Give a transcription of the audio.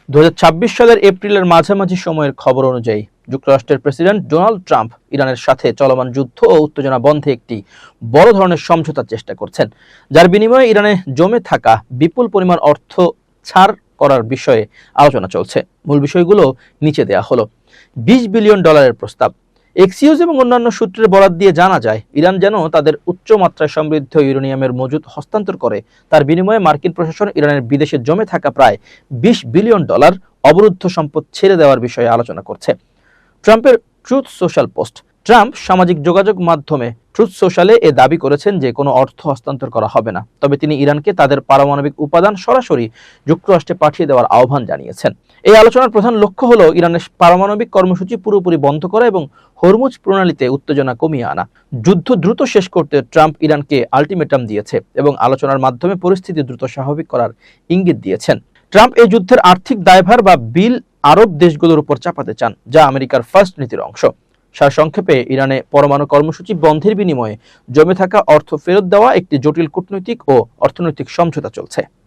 2026 সালের এপ্রিলের মাঝামাঝি সময়ের খবর অনুযায়ী যুক্তরাষ্ট্রের প্রেসিডেন্ট ডোনাল্ড ট্রাম্প ইরানের সাথে চলমান যুদ্ধ ও উত্তেজনা বন্ধে একটি বড় ধরনের সমঝোতার চেষ্টা করছেন, যার বিনিময়ে ইরানে জমে থাকা বিপুল পরিমাণ অর্থ ছাড় করার বিষয়ে আলোচনা চলছে। মূল বিষয়গুলো নিচে দেয়া হলো। $20 বিলিয়ন প্রস্তাব। এক্সিওস এবং অন্যান্য সূত্রের বরাত দিয়ে জানা যায়, ইরান যেন তাদের উচ্চ মাত্রায় সমৃদ্ধ ইউরেনিয়ামের মজুদ হস্তান্তর করে, তার বিনিময়ে মার্কিন প্রশাসন ইরানের বিদেশে জমে থাকা প্রায় $20 বিলিয়ন অবরুদ্ধ সম্পদ ছেড়ে দেওয়ার বিষয়ে আলোচনা করছে। ট্রাম্পের ট্রুথ সোশ্যাল পোস্ট। ট্রাম্প সামাজিক যোগাযোগ মাধ্যমে ট্রুথ সোশ্যালে এ দাবি করেছেন যে কোনো অর্থ হস্তান্তর করা হবে না, তবে তিনি ইরানকে তাদের পারমাণবিক উপাদান সরাসরি যুক্তরাষ্ট্রে পাঠিয়ে দেওয়ার আহ্বান জানিয়েছেন। এই আলোচনার প্রধান লক্ষ্য হলো ইরানের পারমাণবিক কর্মসূচি পুরোপুরি বন্ধ করা এবং হরমুজ প্রণালীতে উত্তেজনা কমিয়ে আনা। যুদ্ধ দ্রুত শেষ করতে ট্রাম্প ইরানকে আলটিমেটাম দিয়েছে এবং আলোচনার মাধ্যমে পরিস্থিতি দ্রুত স্বাভাবিক করার ইঙ্গিত দিয়েছেন। ট্রাম্প এই যুদ্ধের আর্থিক দায়ভার বা বিল আরব দেশগুলোর উপর চাপাতে চান, যা আমেরিকার ফার্স্ট নীতির অংশ। সারসংক্ষেপে, ইরানে পরমাণু কর্মসূচি বন্ধের বিনিময়ে জমে থাকা অর্থ ফেরত দেওয়া একটি জটিল কূটনৈতিক ও অর্থনৈতিক সমঝোতা চলছে।